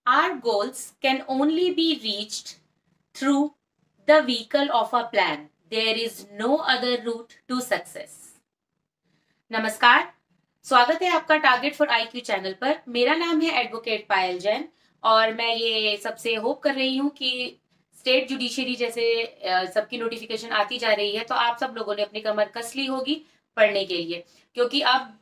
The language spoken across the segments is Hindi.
Our goals can only be reached through the vehicle of a plan. There is no other route to success. नमस्कार, स्वागत है आपका टारगेट फॉर आईक्यू चैनल पर। मेरा नाम है एडवोकेट पायल जैन और मैं ये सबसे होप कर रही हूँ कि स्टेट जुडिशरी जैसे सबकी नोटिफिकेशन आती जा रही है तो आप सब लोगों ने अपनी कमर कस ली होगी पढ़ने के लिए, क्योंकि अब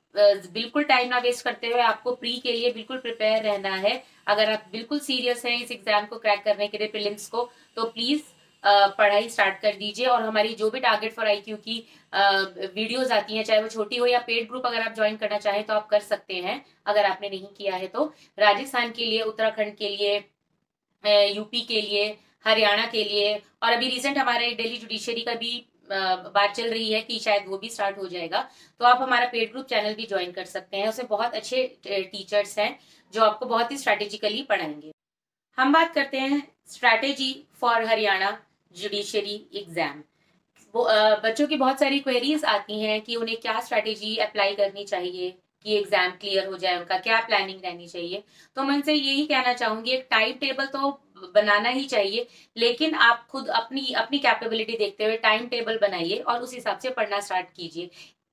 बिल्कुल टाइम ना वेस्ट करते हुए आपको प्री के लिए बिल्कुल प्रिपेयर रहना है। अगर आप बिल्कुल सीरियस हैं इस एग्जाम को क्रैक करने के लिए, प्रीलिम्स को, तो प्लीज पढ़ाई स्टार्ट कर दीजिए। और हमारी जो भी टारगेट फॉर आईक्यू की वीडियोस आती हैं, चाहे वो छोटी हो या पेड ग्रुप, अगर आप ज्वाइन करना चाहें तो आप कर सकते हैं अगर आपने नहीं किया है तो। राजस्थान के लिए, उत्तराखंड के लिए, यूपी के लिए, हरियाणा के लिए, और अभी रिसेंट हमारे दिल्ली जुडिशरी का भी बात चल रही है कि शायद वो भी स्टार्ट हो जाएगा, तो आप हमारा पेड ग्रुप चैनल भी ज्वाइन कर सकते हैं। उसमें बहुत अच्छे टीचर्स हैं जो आपको बहुत ही स्ट्रैटेजिकली पढ़ाएंगे। हम बात करते हैं strategy for Haryana judiciary exam. बच्चों की बहुत सारी क्वेरीज आती हैं कि उन्हें क्या स्ट्रैटेजी अप्लाई करनी चाहिए कि एग्जाम क्लियर हो जाए, उनका क्या प्लानिंग रहनी चाहिए। तो मैं उनसे यही कहना चाहूंगी, एक टाइम टेबल तो बनाना ही चाहिए, लेकिन आप खुद अपनी अपनी कैपेबिलिटी देखते हुए टाइम टेबल बनाइए और उस हिसाब से पढ़ना स्टार्ट कीजिए।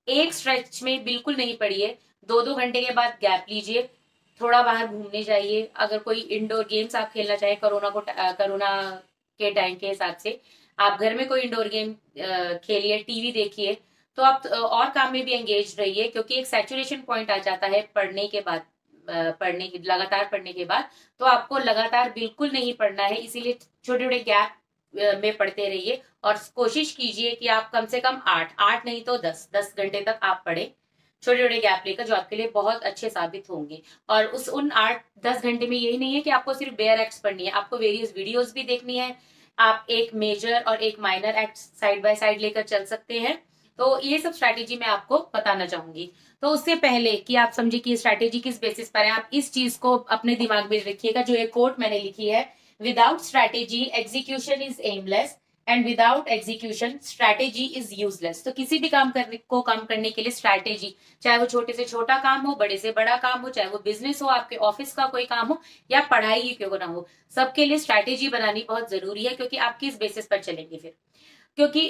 एक स्ट्रेच में बिल्कुल नहीं पढ़िए, 2-2 घंटे के बाद गैप लीजिए, थोड़ा बाहर घूमने जाइए। अगर कोई इंडोर गेम्स आप खेलना चाहें कोरोना के टाइम के हिसाब से, आप घर में कोई इंडोर गेम खेलिए, टीवी देखिए, तो आप और काम में भी एंगेज रहिए, क्योंकि एक सैचुरेशन पॉइंट आ जाता है पढ़ने के बाद, लगातार पढ़ने के बाद। तो आपको लगातार बिल्कुल नहीं पढ़ना है, इसीलिए छोटे छोटे गैप में पढ़ते रहिए और कोशिश कीजिए कि आप कम से कम 8 नहीं तो 10 घंटे तक आप पढ़े, छोटे छोटे गैप लेकर, जो आपके लिए बहुत अच्छे साबित होंगे। और उन 8-10 घंटे में यही नहीं है कि आपको सिर्फ बेयर एक्ट्स पढ़नी है, आपको वेरियस वीडियोस भी देखनी है। आप एक मेजर और एक minor act side by side लेकर चल सकते हैं। तो ये सब स्ट्रैटेजी मैं आपको बताना चाहूंगी। तो उससे पहले कि आप समझिए कि स्ट्रैटेजी किस बेसिस पर है, आप इस चीज को अपने दिमाग में रखिएगा, जो एक कोट मैंने लिखी है, without strategy execution is aimless and without execution strategy is useless. तो किसी भी काम करने के लिए स्ट्रैटेजी, चाहे वो छोटे से छोटा काम हो, बड़े से बड़ा काम हो, चाहे वो बिजनेस हो, आपके ऑफिस का कोई काम हो, या पढ़ाई ही क्यों ना हो, सबके लिए स्ट्रैटेजी बनानी बहुत जरूरी है। क्योंकि आप किस बेसिस पर चलेंगे फिर, क्योंकि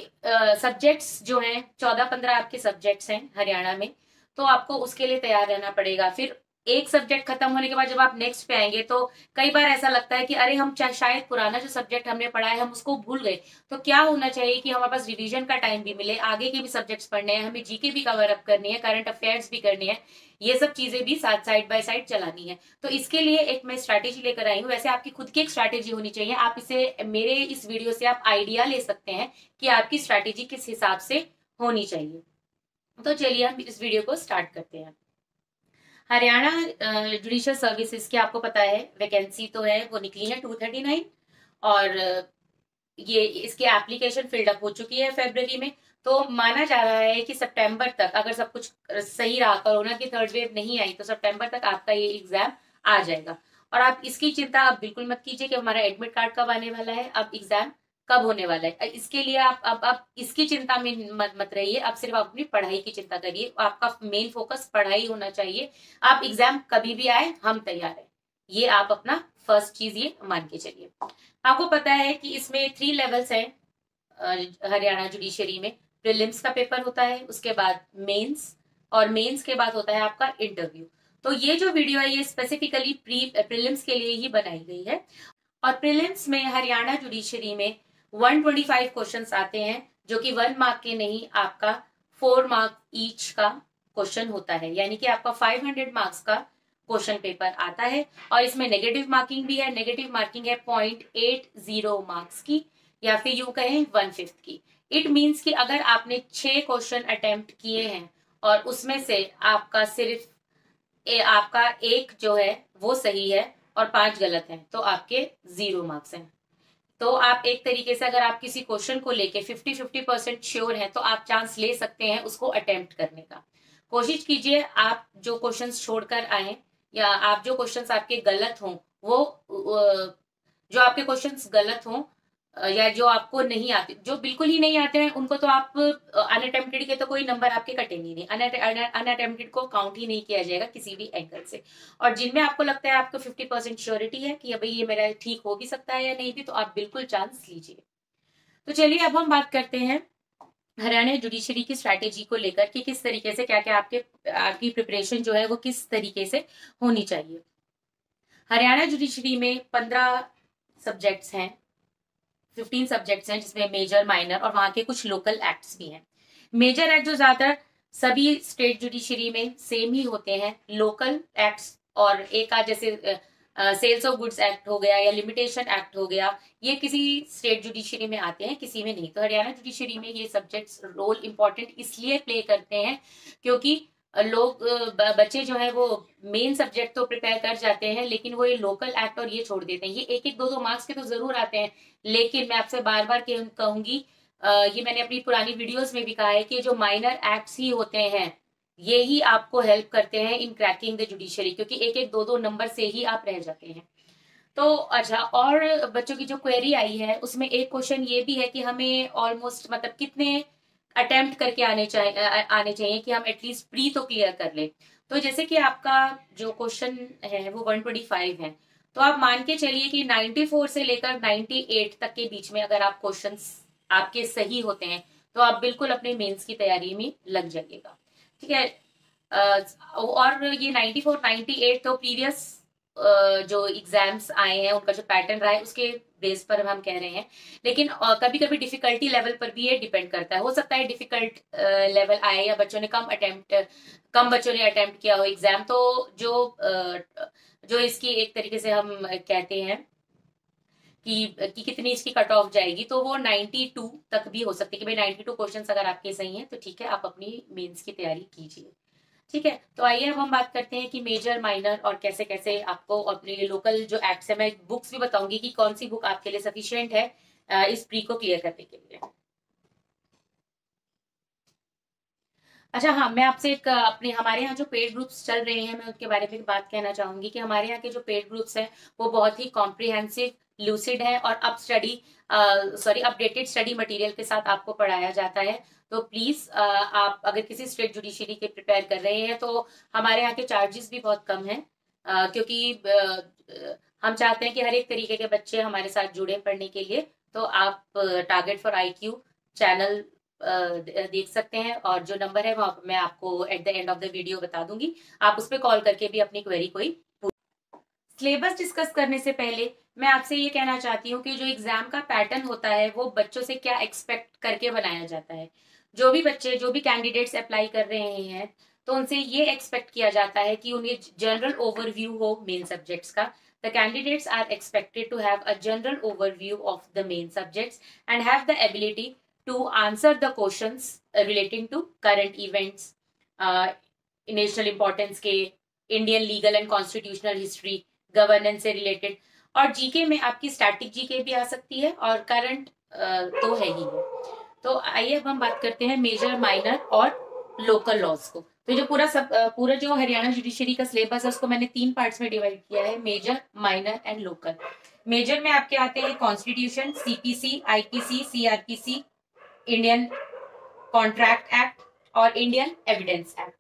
सब्जेक्ट्स जो हैं 14-15 आपके सब्जेक्ट्स हैं हरियाणा में, तो आपको उसके लिए तैयार रहना पड़ेगा। फिर एक सब्जेक्ट खत्म होने के बाद जब आप नेक्स्ट पे आएंगे तो कई बार ऐसा लगता है कि अरे हम शायद पुराना जो सब्जेक्ट हमने पढ़ा है हम उसको भूल गए। तो क्या होना चाहिए कि हमारे पास रिवीजन का टाइम भी मिले, आगे के भी सब्जेक्ट्स पढ़ने हैं, हमें जीके भी कवर अप करनी है, करंट अफेयर्स भी करनी है, ये सब चीजें भी साथ साइड बाय साइड चलानी है। तो इसके लिए एक मैं स्ट्रैटेजी लेकर आई हूँ। वैसे आपकी खुद की एक स्ट्रैटेजी होनी चाहिए, आप इसे मेरे इस वीडियो से आप आइडिया ले सकते हैं कि आपकी स्ट्रैटेजी किस हिसाब से होनी चाहिए। तो चलिए हम इस वीडियो को स्टार्ट करते हैं। हरियाणा जुडिशियल सर्विसेज की आपको पता है वैकेंसी तो है, वो निकली है 239, और ये इसकी एप्लीकेशन फिल्डअप हो चुकी है फरवरी में। तो माना जा रहा है कि सितंबर तक, अगर सब कुछ सही रहा, कोरोना की थर्ड वेव नहीं आई, तो सितंबर तक आपका ये एग्जाम आ जाएगा। और आप इसकी चिंता आप बिल्कुल मत कीजिए कि हमारा एडमिट कार्ड कब आने वाला है, अब एग्जाम कब होने वाला है। इसके लिए आप अब इसकी चिंता में मत रहिए, आप सिर्फ अपनी पढ़ाई की चिंता करिए। आपका मेन फोकस पढ़ाई होना चाहिए। आप एग्जाम कभी भी आए, हम तैयार है, ये आप अपना फर्स्ट चीज ये मान के चलिए। आपको पता है कि इसमें 3 लेवल्स हैं हरियाणा जुडिशरी में। प्रीलिम्स का पेपर होता है, उसके बाद मेंस, और मेंस के बाद होता है आपका इंटरव्यू। तो ये जो वीडियो है ये स्पेसिफिकली प्रीलिम्स के लिए ही बनाई गई है। और प्रीलिम्स में हरियाणा जुडिशरी में 125 क्वेश्चंस आते हैं, जो कि 1 मार्क के नहीं, आपका 4 मार्क ईच का क्वेश्चन होता है, यानी कि आपका 500 मार्क्स का क्वेश्चन पेपर आता है। और इसमें नेगेटिव मार्किंग भी है। नेगेटिव मार्किंग है 0.80 मार्क्स की, या फिर यूं कहें 1/5 की। इट मीन्स कि अगर आपने 6 क्वेश्चन अटेम्प्ट किए हैं और उसमें से आपका सिर्फ आपका एक जो है वो सही है और 5 गलत हैं, तो आपके 0 मार्क्स हैं। तो आप एक तरीके से, अगर आप किसी क्वेश्चन को लेके 50-50% श्योर हैं, तो आप चांस ले सकते हैं उसको अटेम्प्ट करने का। कोशिश कीजिए आप जो क्वेश्चंस छोड़कर आए, या आप जो क्वेश्चंस आपके गलत हों, वो जो आपके क्वेश्चंस गलत हों या जो आपको नहीं आते, जो बिल्कुल ही नहीं आते हैं उनको तो आप अनअटेम्प्टेड के तो कोई नंबर आपके कटेंगे नहीं, अनअटेम्प्टेड को काउंट ही नहीं किया जाएगा किसी भी एंगल से। और जिनमें आपको लगता है आपको 50% श्योरिटी है कि भाई ये मेरा ठीक हो भी सकता है या नहीं भी, तो आप बिल्कुल चांस लीजिए। तो चलिए अब हम बात करते हैं हरियाणा जुडिशरी की स्ट्रैटेजी को लेकर कि किस तरीके से क्या क्या आपकी प्रिपरेशन जो है वो किस तरीके से होनी चाहिए। हरियाणा जुडिशरी में 15 सब्जेक्ट्स हैं, 15 सब्जेक्ट्स हैं, जिसमें मेजर, माइनर और वहां के कुछ लोकल एक्ट्स भी हैं। मेजर एक्ट जो ज्यादातर सभी स्टेट जुडिशरी में सेम ही होते हैं, लोकल एक्ट्स और एक आध जैसे सेल्स ऑफ गुड्स एक्ट हो गया या लिमिटेशन एक्ट हो गया, ये किसी स्टेट जुडिशरी में आते हैं, किसी में नहीं। तो हरियाणा जुडिशरी में ये सब्जेक्ट्स रोल इंपॉर्टेंट इसलिए प्ले करते हैं क्योंकि लोग बच्चे जो है वो मेन सब्जेक्ट तो प्रिपेयर कर जाते हैं, लेकिन वो ये लोकल एक्ट और ये छोड़ देते हैं। ये एक एक दो दो मार्क्स के तो जरूर आते हैं, लेकिन मैं आपसे बार बार कहूंगी, ये मैंने अपनी पुरानी वीडियोस में भी कहा है कि जो माइनर एक्ट्स ही होते हैं ये ही आपको हेल्प करते हैं इन क्रैकिंग द जुडिशरी, क्योंकि एक एक दो दो नंबर से ही आप रह जाते हैं। तो अच्छा, और बच्चों की जो क्वेरी आई है उसमें एक क्वेश्चन ये भी है कि हमें ऑलमोस्ट मतलब कितने अटेम्प्ट करके आने चाहिए कि हम एटलीस्ट प्री तो क्लियर कर ले। तो जैसे कि आपका जो क्वेश्चन है वो 125 है, तो आप मान के चलिए कि 94 से लेकर 98 तक के बीच में अगर आप क्वेश्चंस आपके सही होते हैं तो आप बिल्कुल अपने मेंस की तैयारी में लग जाइएगा, ठीक है। और ये 94 98 तो प्रीवियस जो एग्जाम्स आए हैं उनका जो पैटर्न रहा है उसके बेस पर हम कह रहे हैं, लेकिन कभी कभी डिफिकल्टी लेवल पर भी ये डिपेंड करता है। हो सकता है डिफिकल्ट लेवल आए या बच्चों ने कम बच्चों ने अटेम्प्ट किया हो एग्जाम, तो जो इसकी एक तरीके से हम कहते हैं कि कितनी इसकी कट ऑफ जाएगी, तो वो 92 तक भी हो सकती है कि भाई 92 क्वेश्चंस अगर आपके सही हैं तो ठीक है, आप अपनी मेंस की तैयारी कीजिए, ठीक है। तो आइए अब हम बात करते हैं कि मेजर, माइनर और कैसे कैसे आपको अपने लोकल जो एक्ट्स है, मैं बुक्स भी बताऊंगी कि कौन सी बुक आपके लिए सफिशिएंट है इस प्री को क्लियर करने के लिए। अच्छा हाँ, मैं आपसे एक अपने हमारे यहाँ जो पेड ग्रुप्स चल रहे हैं मैं उनके बारे में बात कहना चाहूंगी कि हमारे यहाँ के जो पेड ग्रुप्स हैं वो बहुत ही कॉम्प्रिहेंसिव, लूसिड है और अपडेटेड स्टडी मटेरियल के साथ आपको पढ़ाया जाता है। तो प्लीज आप अगर किसी स्टेट जुडिशरी के प्रिपेयर कर रहे हैं तो हमारे यहाँ के चार्जेस भी बहुत कम हैं, क्योंकि हम चाहते हैं कि हर एक तरीके के बच्चे हमारे साथ जुड़े पढ़ने के लिए। तो आप टारगेट फॉर IQ चैनल देख सकते हैं और जो नंबर है वो मैं आपको at the end of the video बता दूंगी, आप उस पर कॉल करके भी अपनी क्वेरी कोई। सिलेबस डिस्कस करने से पहले मैं आपसे ये कहना चाहती हूँ कि जो एग्जाम का पैटर्न होता है वो बच्चों से क्या एक्सपेक्ट करके बनाया जाता है। जो भी बच्चे, जो भी कैंडिडेट्स अप्लाई कर रहे हैं तो उनसे ये एक्सपेक्ट किया जाता है कि उन्हें जनरल ओवरव्यू हो मेन सब्जेक्ट्स का। The candidates are expected to have a general overview of the main subjects and have the ability to answer the questions relating to current events, national importance के, Indian legal and constitutional history, governance से रिलेटेड, और जीके में आपकी स्टैटिक जीके भी आ सकती है और करंट तो है ही है। तो आइए अब हम बात करते हैं मेजर, माइनर और लोकल लॉज को। तो जो पूरा जो हरियाणा जुडिशरी का सिलेबस है उसको मैंने 3 पार्ट्स में डिवाइड किया है, major, minor and local. Major में आपके आते हैं constitution, CPC, IPC, CRPC, Indian contract act और इंडियन एविडेंस एक्ट,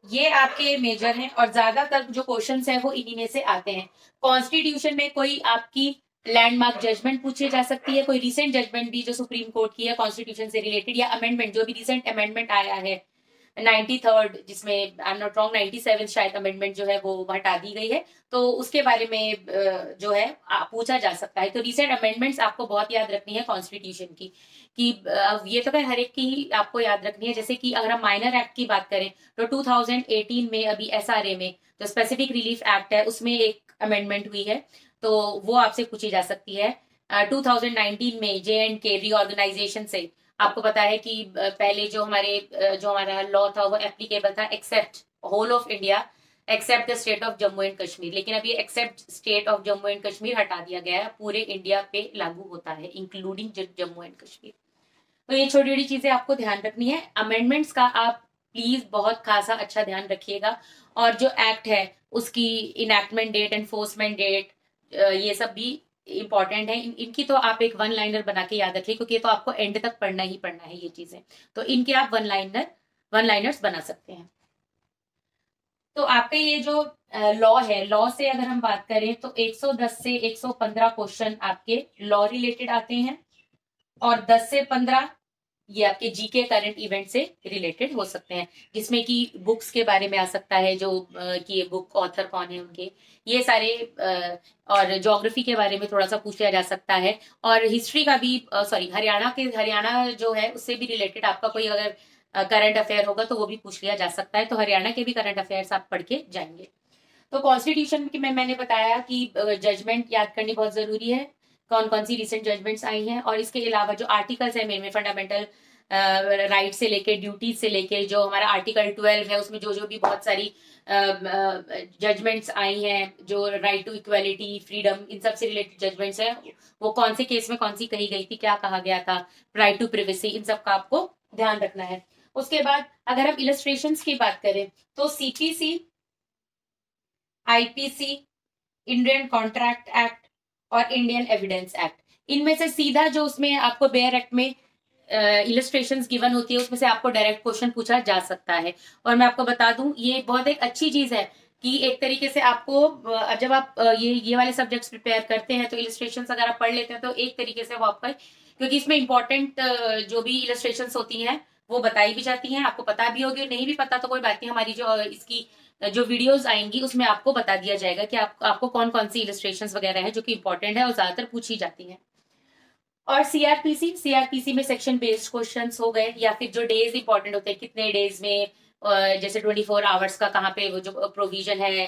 ये आपके मेजर हैं और ज्यादातर जो क्वेश्चंस हैं वो इन्हीं में से आते हैं। कॉन्स्टिट्यूशन में कोई आपकी लैंडमार्क जजमेंट पूछी जा सकती है, कोई रिसेंट जजमेंट भी जो सुप्रीम कोर्ट की है कॉन्स्टिट्यूशन से रिलेटेड, या अमेंडमेंट, जो भी रिसेंट अमेंडमेंट आया है 93rd, जिसमें आई एम नॉट रॉन्ग 97 शायद अमेंडमेंट जो है वो हटा दी गई है, तो उसके बारे में जो है पूछा जा सकता है। तो रिसेंट अमेंडमेंट्स आपको बहुत याद रखनी है कॉन्स्टिट्यूशन की, कि ये तो हर एक की ही आपको याद रखनी है। जैसे कि अगर हम माइनर एक्ट की बात करें तो 2018 में अभी SRA में जो स्पेसिफिक रिलीफ एक्ट है उसमें एक अमेंडमेंट हुई है, तो वो आपसे पूछी जा सकती है। 2019 में J&K रीऑर्गेनाइजेशन से आपको पता है कि पहले जो हमारा लॉ था वो एप्लीकेबल था except whole of India except the state of Jammu and Kashmir, लेकिन अब ये except state of Jammu and Kashmir हटा दिया गया है, पूरे इंडिया पे लागू होता है इंक्लूडिंग जम्मू एंड कश्मीर। तो ये छोटी छोटी चीजें आपको ध्यान रखनी है। अमेंडमेंट्स का आप प्लीज बहुत खासा अच्छा ध्यान रखिएगा, और जो एक्ट है उसकी इनैक्टमेंट डेट, एनफोर्समेंट डेट, ये सब भी इंपॉर्टेंट है। इनकी तो आप एक वन लाइनर बना के याद रखिए, क्योंकि ये तो आपको एंड तक पढ़ना ही पढ़ना है ये चीजें, तो इनके आप वन लाइनर्स बना सकते हैं। तो आपके ये जो लॉ है, लॉ से अगर हम बात करें तो 110 से 115 क्वेश्चन आपके लॉ रिलेटेड आते हैं, और 10 से 15 ये आपके जीके करंट इवेंट से रिलेटेड हो सकते हैं, जिसमें कि बुक्स के बारे में आ सकता है, जो कि ये बुक ऑथर कौन है उनके, ये सारे और ज्योग्राफी के बारे में थोड़ा सा पूछा जा सकता है, और हिस्ट्री का भी सॉरी हरियाणा जो है उससे भी रिलेटेड आपका कोई अगर करंट अफेयर होगा तो वो भी पूछ लिया जा सकता है, तो हरियाणा के भी करंट अफेयर्स आप पढ़ के जाएंगे। तो कॉन्स्टिट्यूशन में मैंने बताया कि जजमेंट याद करनी बहुत जरूरी है, कौन कौन सी रिसेंट जजमेंट्स आई हैं, और इसके अलावा जो आर्टिकल्स है मेन में फंडामेंटल राइट से लेके ड्यूटीज से लेके, जो हमारा आर्टिकल 12 है उसमें जो जो भी बहुत सारी जजमेंट्स आई हैं, जो राइट टू इक्वालिटी, फ्रीडम, इन सब से रिलेटेड जजमेंट्स हैं, वो कौन से केस में कौन सी कही गई थी, क्या कहा गया था, राइट टू प्रिवेसी, इन सब का आपको ध्यान रखना है। उसके बाद अगर हम इलस्ट्रेशंस की बात करें तो CPC, IPC, Indian contract act और इंडियन एविडेंस एक्ट, इनमें से सीधा जो उसमें आपको बेयर एक्ट में इलस्ट्रेशंस गिवन होती है उसमें से आपको डायरेक्ट क्वेश्चन पूछा जा सकता है। और मैं आपको बता दूं ये बहुत एक अच्छी चीज है कि एक तरीके से आपको जब आप ये वाले सब्जेक्ट्स प्रिपेयर करते हैं तो इलस्ट्रेशंस अगर आप पढ़ लेते हैं तो एक तरीके से वो आपका, क्योंकि इसमें इंपॉर्टेंट जो भी इलस्ट्रेशंस होती हैं वो बताई भी जाती हैं, आपको पता भी होगी, नहीं भी पता तो कोई बात नहीं, हमारी जो इसकी जो वीडियोस आएंगी उसमें आपको बता दिया जाएगा कि आपको कौन कौन सी इलस्ट्रेशंस वगैरह है जो कि इंपॉर्टेंट है और ज्यादातर पूछी जाती हैं। और सीआरपीसी में सेक्शन बेस्ड क्वेश्चंस हो गए, या फिर जो डेज इंपॉर्टेंट होते हैं कितने डेज में, जैसे 24 आवर्स का कहाँ पे वो जो प्रोविजन है,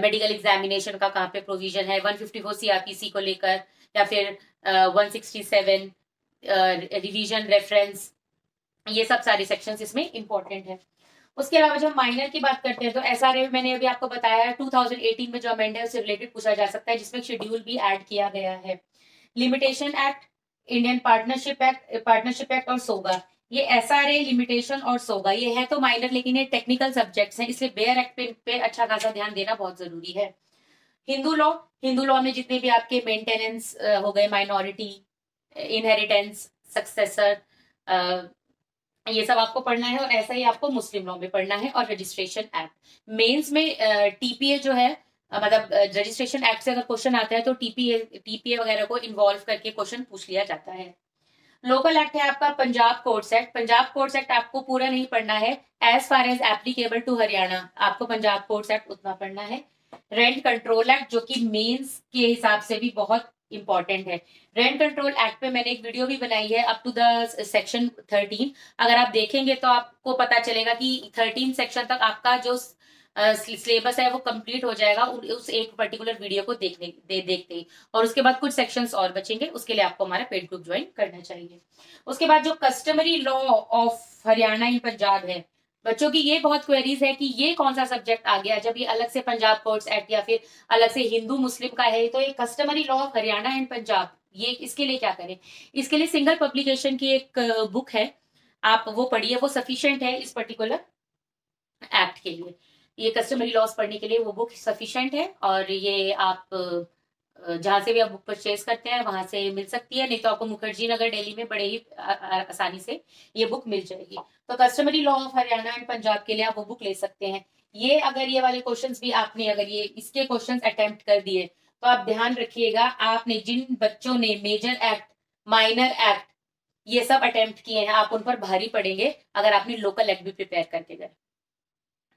मेडिकल एग्जामिनेशन का कहाँ पे प्रोविजन है, 154 सीआरपीसी को लेकर, या फिर 167 रिवीजन रेफरेंस, ये सब सारे सेक्शंस इसमें इंपॉर्टेंट है। उसके अलावा जब माइनर की बात करते हैं तो एसआरए मैंने अभी आपको बताया 2018 में जो अमेंड है उससे रिलेटेड पूछा जा सकता है, जिसमें शेड्यूल भी ऐड किया गया है। Limitation act, Indian partnership act और सोगा, ये एसआरए, लिमिटेशन और सोगा ये है तो माइनर, लेकिन ये टेक्निकल सब्जेक्ट्स हैं, इसलिए बेयर एक्ट पे अच्छा खासा ध्यान देना बहुत जरूरी है। हिंदू लॉ में जितने भी आपके मेंटेनेंस हो गए, माइनॉरिटी, इनहेरिटेंस, सक्सेसर, ये सब आपको पढ़ना है, और ऐसा ही आपको मुस्लिम लॉ में पढ़ना है, और रजिस्ट्रेशन एक्ट। मेंस में टीपीए जो है, मतलब रजिस्ट्रेशन एक्ट से अगर क्वेश्चन आता है तो टीपीए वगैरह को इन्वॉल्व करके क्वेश्चन पूछ लिया जाता है। लोकल एक्ट है आपका Punjab courts act. Punjab courts act आपको पूरा नहीं पढ़ना है, as far as applicable to Haryana आपको पंजाब कोर्ट्स एक्ट उतना पढ़ना है। रेंट कंट्रोल एक्ट जो कि मेंस के हिसाब से भी बहुत इंपॉर्टेंट है। रेंट कंट्रोल एक्ट पे मैंने एक वीडियो भी बनाई है अप टू द सेक्शन 13, अगर आप देखेंगे तो आपको पता चलेगा कि 13 सेक्शन तक आपका जो सिलेबस है वो कंप्लीट हो जाएगा उस एक पर्टिकुलर वीडियो को देखते ही, और उसके बाद कुछ सेक्शंस और बचेंगे, उसके लिए आपको हमारा पेड ग्रुप ज्वाइन करना चाहिए। उसके बाद जो कस्टमरी लॉ ऑफ हरियाणा इन पंजाब है, बच्चों की ये बहुत क्वेरीज है कि ये कौन सा सब्जेक्ट आ गया, जब ये अलग से पंजाब कोर्ट्स एक्ट या फिर अलग से हिंदू मुस्लिम का है, तो ये customary law of Haryana and Punjab, ये इसके लिए क्या करें। इसके लिए सिंगल पब्लिकेशन की एक बुक है, आप वो पढ़िए, वो सफिशियंट है इस पर्टिकुलर एक्ट के लिए। ये कस्टमरी लॉस पढ़ने के लिए वो बुक सफिशिएंट है, और ये आप जहां से भी आप बुक परचेज करते हैं वहां से मिल सकती है, नहीं तो आपको मुखर्जी नगर दिल्ली में बड़े ही आसानी से ये बुक मिल जाएगी। तो customary law of Haryana and Punjab के लिए आप वो बुक ले सकते हैं। ये अगर ये वाले क्वेश्चंस भी आपने अगर ये इसके क्वेश्चंस अटेम्प्ट कर दिए तो आप ध्यान रखिएगा, आपने जिन बच्चों ने मेजर एक्ट, माइनर एक्ट ये सब अटेम्प्ट किए हैं आप उन पर भारी पड़ेंगे अगर आपने लोकल एक्ट भी प्रिपेयर करके गए,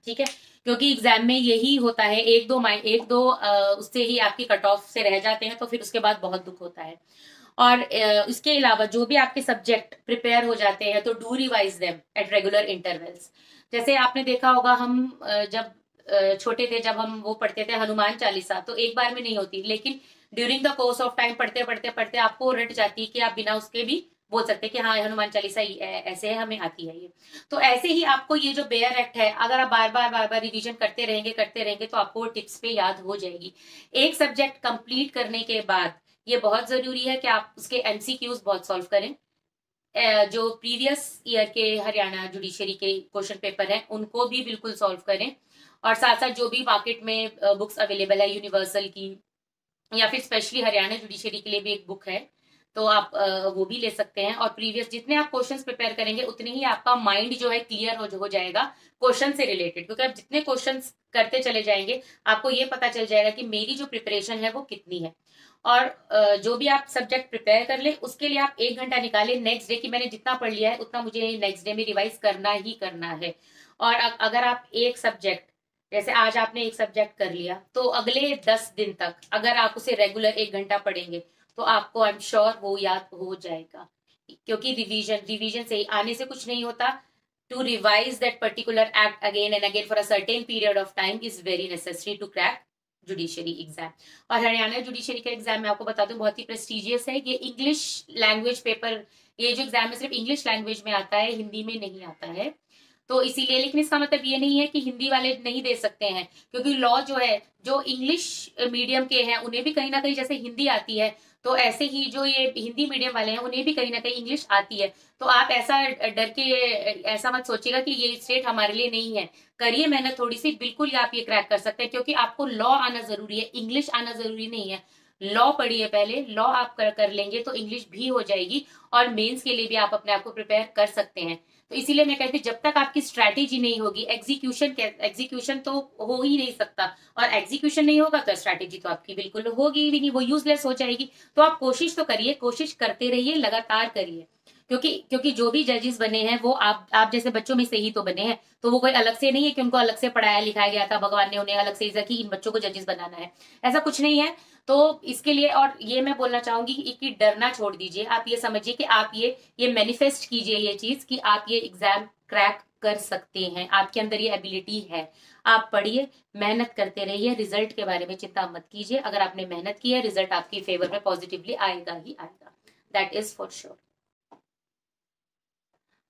ठीक है, क्योंकि एग्जाम में यही होता है, एक दो उससे ही आपकी कट ऑफ से रह जाते हैं, तो फिर उसके बाद बहुत दुख होता है। और इसके अलावा जो भी आपके सब्जेक्ट प्रिपेयर हो जाते हैं तो do revise them at regular intervals. जैसे आपने देखा होगा हम जब छोटे थे, जब हम वो पढ़ते थे हनुमान चालीसा, तो एक बार में नहीं होती, लेकिन during the course of time पढ़ते पढ़ते पढ़ते आपको रट जाती है कि आप बिना उसके भी बोल सकते हैं कि हाँ हनुमान चालीसा ऐसे है, हमें आती है ये। तो ऐसे ही आपको ये जो बेयर एक्ट है, अगर आप बार बार रिवीजन करते रहेंगे तो आपको टिप्स पे याद हो जाएगी। एक सब्जेक्ट कंप्लीट करने के बाद ये बहुत जरूरी है कि आप उसके एमसीक्यूज बहुत सॉल्व करें, जो प्रीवियस ईयर के हरियाणा जुडिशरी के क्वेश्चन पेपर हैं उनको भी बिल्कुल सॉल्व करें, और साथ साथ जो भी मार्केट में बुक्स अवेलेबल है यूनिवर्सल की, या फिर स्पेशली हरियाणा जुडिशरी के लिए भी एक बुक है, तो आप वो भी ले सकते हैं। और प्रीवियस जितने आप क्वेश्चंस प्रिपेयर करेंगे उतने ही आपका माइंड जो है क्लियर हो जाएगा क्वेश्चन से रिलेटेड, क्योंकि आप जितने क्वेश्चंस करते चले जाएंगे आपको ये पता चल जाएगा कि मेरी जो प्रिपरेशन है वो कितनी है। और जो भी आप सब्जेक्ट प्रिपेयर कर ले उसके लिए आप 1 घंटा निकाले नेक्स्ट डे, कि मैंने जितना पढ़ लिया है उतना मुझे नेक्स्ट डे में रिवाइज करना ही करना है। और अगर आप एक सब्जेक्ट, जैसे आज आपने एक सब्जेक्ट कर लिया, तो अगले 10 दिन तक अगर आप उसे रेगुलर 1 घंटा पढ़ेंगे तो आपको आई एम श्योर वो याद हो जाएगा। क्योंकि रिवीजन रिवीजन से ही आने से कुछ नहीं होता। To revise that particular act again and again for a certain period of time is very necessary to crack judiciary exam. और हरियाणा जुडिशरी का एग्जाम मैं आपको बता दूं बहुत ही प्रेस्टिजियस है। ये इंग्लिश लैंग्वेज पेपर, ये जो एग्जाम है सिर्फ इंग्लिश लैंग्वेज में आता है, हिंदी में नहीं आता है। तो इसीलिए, लेकिन इसका मतलब ये नहीं है कि हिंदी वाले नहीं दे सकते हैं, क्योंकि लॉ जो है, जो इंग्लिश मीडियम के हैं उन्हें भी कहीं ना कहीं जैसे हिंदी आती है, तो ऐसे ही जो ये हिंदी मीडियम वाले हैं उन्हें भी कहीं ना कहीं इंग्लिश आती है। तो आप ऐसा डर के ऐसा मत सोचिएगा कि ये स्टेट हमारे लिए नहीं है। करिए मेहनत थोड़ी सी, बिल्कुल आप ये क्रैक कर सकते हैं, क्योंकि आपको लॉ आना जरूरी है, इंग्लिश आना जरूरी नहीं है। लॉ पढ़िए पहले, लॉ आप कर लेंगे तो इंग्लिश भी हो जाएगी, और मेंस के लिए भी आप अपने आप को प्रिपेयर कर सकते हैं। तो इसीलिए मैं कहती हूँ जब तक आपकी स्ट्रैटेजी नहीं होगी, एग्जीक्यूशन तो हो ही नहीं सकता, और एग्जीक्यूशन नहीं होगा तो स्ट्रैटेजी तो आपकी बिल्कुल होगी भी नहीं, वो यूजलेस हो जाएगी। तो आप कोशिश तो करिए, कोशिश करते रहिए, लगातार करिए। क्योंकि जो भी जजेस बने हैं वो आप जैसे बच्चों में से ही तो बने हैं, तो वो कोई अलग से नहीं है कि उनको अलग से पढ़ाया लिखाया गया था, भगवान ने उन्हें अलग से इजा की इन बच्चों को जजेस बनाना है, ऐसा कुछ नहीं है। तो इसके लिए, और ये मैं बोलना चाहूंगी कि डरना छोड़ दीजिए। आप ये समझिए कि आप ये मैनिफेस्ट कीजिए ये चीज कि आप ये एग्जाम क्रैक कर सकते हैं, आपके अंदर ये एबिलिटी है। आप पढ़िए, मेहनत करते रहिए, रिजल्ट के बारे में चिंता मत कीजिए। अगर आपने मेहनत की है, रिजल्ट आपके फेवर में पॉजिटिवली आएगा ही आएगा, दैट इज फॉर श्योर।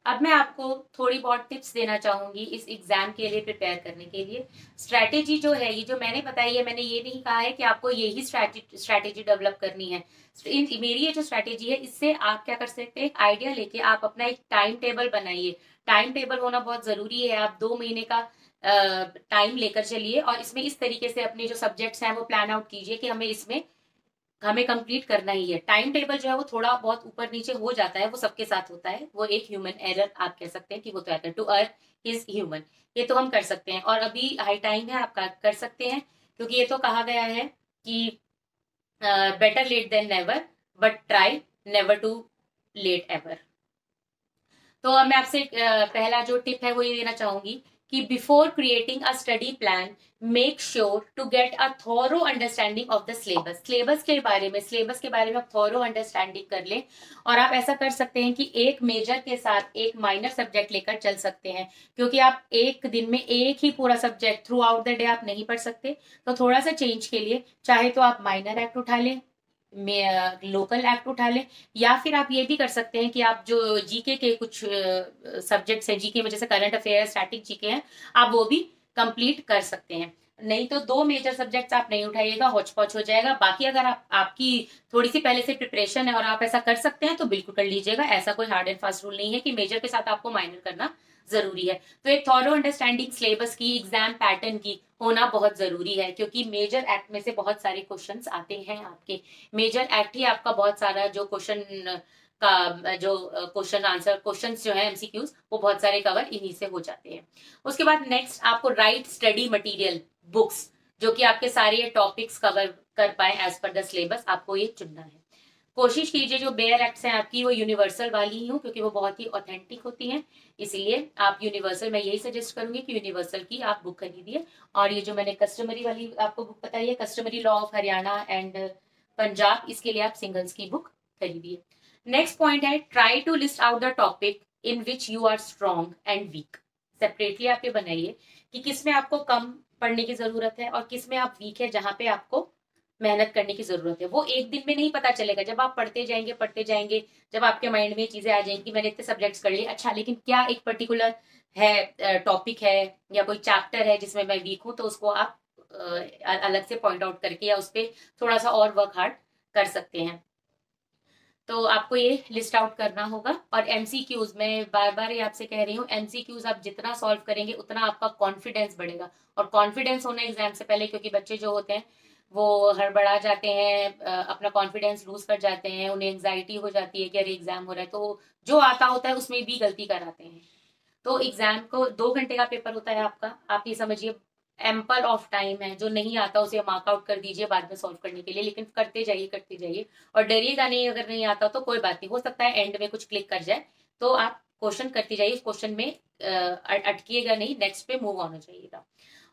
अब मैं आपको थोड़ी बहुत टिप्स देना चाहूंगी इस एग्जाम के लिए प्रिपेयर करने के लिए। स्ट्रैटेजी जो है, ये जो मैंने बताई है, मैंने ये नहीं कहा है कि आपको यही स्ट्रैटेजी डेवलप करनी है। मेरी ये जो स्ट्रैटेजी है, इससे आप क्या कर सकते हैं, एक आइडिया लेके आप अपना एक टाइम टेबल बनाइए। टाइम टेबल होना बहुत जरूरी है। आप 2 महीने का टाइम लेकर चलिए, और इसमें इस तरीके से अपने जो सब्जेक्ट्स हैं वो प्लान आउट कीजिए कि हमें कंप्लीट करना ही है। टाइम टेबल जो है वो थोड़ा बहुत ऊपर नीचे हो जाता है, वो सबके साथ होता है, वो एक ह्यूमन एरर आप कह सकते हैं कि वो तो आता है, टू अर्न इज ह्यूमन। ये तो हम कर सकते हैं, और अभी हाई टाइम है, आप कर सकते हैं, क्योंकि ये तो कहा गया है कि better late than never, but try never to late ever. तो अब मैं आपसे पहला जो टिप है वो ये देना चाहूंगी कि before creating a study plan, make sure to get a thorough understanding of the syllabus. Syllabus के बारे में आप थॉरो अंडरस्टैंडिंग कर लें। और आप ऐसा कर सकते हैं कि एक मेजर के साथ एक माइनर सब्जेक्ट लेकर चल सकते हैं, क्योंकि आप एक दिन में एक ही पूरा subject through out the day आप नहीं पढ़ सकते। तो थोड़ा सा चेंज के लिए चाहे तो आप माइनर एक्ट उठा लें, लोकल एक्ट उठा लें, या फिर आप ये भी कर सकते हैं कि आप जो जीके के कुछ सब्जेक्ट्स हैं, जीके में जैसे करंट अफेयर, स्टैटिक जीके हैं, आप वो भी कंप्लीट कर सकते हैं। नहीं तो 2 मेजर सब्जेक्ट्स आप नहीं उठाइएगा, हौच पौच हो जाएगा। बाकी अगर आपकी थोड़ी सी पहले से प्रिपरेशन है और आप ऐसा कर सकते हैं तो बिल्कुल कर लीजिएगा। ऐसा कोई हार्ड एंड फास्ट रूल नहीं है कि मेजर के साथ आपको माइनर करना जरूरी है। तो एक थॉरो अंडरस्टैंडिंग सिलेबस की, एग्जाम पैटर्न की होना बहुत जरूरी है, क्योंकि मेजर एक्ट में से बहुत सारे क्वेश्चंस आते हैं आपके। मेजर एक्ट ही आपका बहुत सारा जो क्वेश्चन आंसर क्वेश्चंस जो है एमसीक्यूज, वो बहुत सारे कवर इन्हीं से हो जाते हैं। उसके बाद नेक्स्ट आपको राइट स्टडी मटेरियल बुक्स, जो कि आपके सारे टॉपिक्स कवर कर पाए एज पर द सिलेबस, आपको ये चुनना है। कोशिश कीजिए जो बेयर एक्ट्स हैं आपकी वो यूनिवर्सल वाली ही हो, क्योंकि वो बहुत ही ऑथेंटिक होती हैं। इसीलिए आप यूनिवर्सल, मैं यही सजेस्ट करूंगी कि यूनिवर्सल की आप बुक खरीदिए। और ये जो मैंने कस्टमरी वाली आपको बुक बताई है, customary law of Haryana and Punjab, इसके लिए आप सिंगल्स की बुक खरीदिए। नेक्स्ट पॉइंट है, try to list out the topic in which you are strong and weak. Separately आप ये बनाइए कि किस में आपको कम पढ़ने की जरूरत है और किस में आप वीक है, जहां पे आपको मेहनत करने की जरूरत है। वो एक दिन में नहीं पता चलेगा, जब आप पढ़ते जाएंगे, जब आपके माइंड में चीजें आ जाएंगी कि मैंने इतने सब्जेक्ट्स कर लिए, अच्छा लेकिन क्या एक पर्टिकुलर है टॉपिक है या कोई चैप्टर है जिसमें मैं वीक हूं, तो उसको आप अलग से पॉइंट आउट करके या उस पर थोड़ा सा और वर्क हार्ड कर सकते हैं। तो आपको ये लिस्ट आउट करना होगा। और एमसीक्यूज, मैं बार बार ये आपसे कह रही हूँ, एमसीक्यूज आप जितना सॉल्व करेंगे उतना आपका कॉन्फिडेंस बढ़ेगा। और कॉन्फिडेंस होना एग्जाम से पहले, क्योंकि बच्चे जो होते हैं वो हड़बड़ा जाते हैं, अपना कॉन्फिडेंस लूज कर जाते हैं, उन्हें एंग्जाइटी हो जाती है कि अरे एग्जाम हो रहा है, तो जो आता होता है उसमें भी गलती कराते हैं। तो एग्जाम को 2 घंटे का पेपर होता है आपका, आप ये समझिए एम्पल ऑफ टाइम है। जो नहीं आता उसे मार्क आउट कर दीजिए बाद में सॉल्व करने के लिए, लेकिन करते जाइए करते जाइए, और डरिएगा नहीं, अगर नहीं आता तो कोई बात नहीं, हो सकता है एंड में कुछ क्लिक कर जाए, तो आप क्वेश्चन करते जाइए, उस क्वेश्चन में अटकिएगा नहीं, नेक्स्ट पे मूव ऑन हो जाइएगा।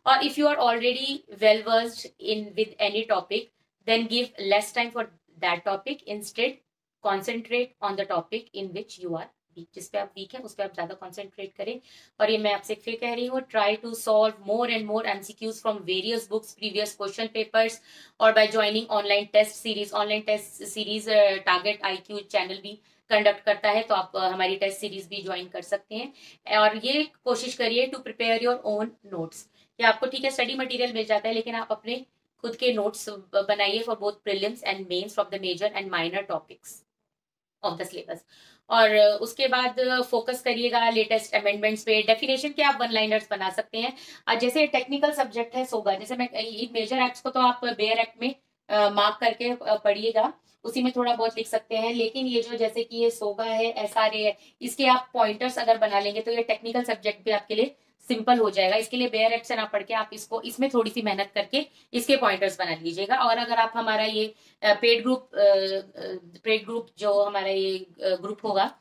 और if you are already well versed in with any topic, then give less time for that topic, instead concentrate on the topic in which you are weak, जिस पे आप वीक है उस पे आप ज्यादा कंसंट्रेट करें। और ये मैं आपसे फिर कह रही हूँ, try to solve more and more MCQs from various books, previous question papers, और by joining online test series. Online test series target IQ channel भी कंडक्ट करता है, तो आप हमारी टेस्ट सीरीज भी ज्वाइन कर सकते हैं। और ये कोशिश करिए to prepare your own notes, कि आपको ठीक है स्टडी मटेरियल मिल जाता है, लेकिन आप अपने खुद के नोट्स बनाइए for both prelims and mains from the major and minor topics of the syllabus. और उसके बाद फोकस करिएगा लेटेस्ट अमेंडमेंट्स पे। डेफिनेशन के आप वन लाइनर्स बना सकते हैं। जैसे टेक्निकल सब्जेक्ट है सोगा, जैसे मैं मेजर एक्ट्स को तो आप बेयर एक्ट में मार्क करके पढ़िएगा, उसी में थोड़ा बहुत लिख सकते हैं, लेकिन ये जो जैसे कि ये सोगा है, SRA है, इसके आप पॉइंटर्स अगर बना लेंगे तो ये टेक्निकल सब्जेक्ट भी आपके लिए सिंपल हो जाएगा। इसके लिए बेयर एक्ट से ना पढ़ के आप इसको इसमें थोड़ी सी मेहनत करके इसके पॉइंटर्स बना लीजिएगा। और अगर आप हमारा ये पेड ग्रुप जो हमारा ये ग्रुप होगा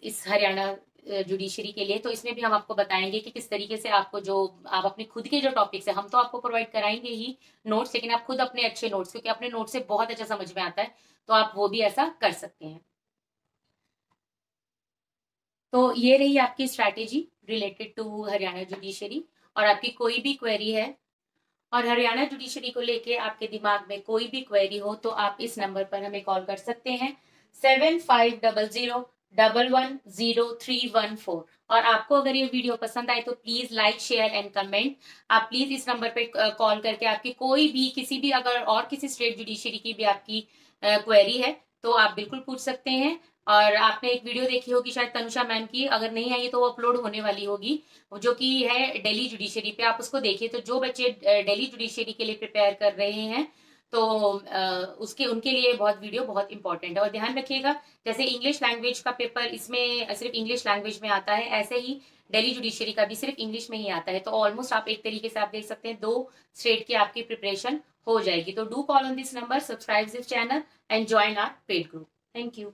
इस हरियाणा जुडिशरी के लिए, तो इसमें भी हम आपको बताएंगे कि किस तरीके से आपको जो आप अपने खुद के जो टॉपिक्स है, हम तो आपको प्रोवाइड कराएंगे ही नोट्स, लेकिन आप खुद अपने अच्छे नोट्स, क्योंकि अपने नोट्स से बहुत अच्छा समझ में आता है, तो आप वो भी ऐसा कर सकते हैं। तो ये रही आपकी strategy related to Haryana judiciary. और आपकी कोई भी क्वेरी है और हरियाणा जुडिशरी को लेके आपके दिमाग में कोई भी क्वेरी हो, तो आप इस नंबर पर हमें कॉल कर सकते हैं 7500110314। और आपको अगर ये वीडियो पसंद आए तो please like share and comment. आप प्लीज इस नंबर पे कॉल करके आपकी कोई भी किसी भी अगर और किसी स्टेट जुडिशरी की भी आपकी क्वेरी है तो आप बिल्कुल पूछ सकते हैं। और आपने एक वीडियो देखी होगी शायद तनुषा मैम की, अगर नहीं आई तो वो अपलोड होने वाली होगी, जो कि है दिल्ली जुडिशरी पे, आप उसको देखिए। तो जो बच्चे दिल्ली जुडिशरी के लिए प्रिपेयर कर रहे हैं, तो उसके उनके लिए बहुत वीडियो बहुत इंपॉर्टेंट है। और ध्यान रखिएगा, जैसे इंग्लिश लैंग्वेज का पेपर इसमें सिर्फ इंग्लिश लैंग्वेज में आता है, ऐसे ही दिल्ली जुडिशरी का भी सिर्फ इंग्लिश में ही आता है। तो ऑलमोस्ट आप एक तरीके से आप देख सकते हैं 2 स्टेट की आपकी प्रिपरेशन हो जाएगी। तो do call on this number, subscribe this channel and join our paid group. Thank you.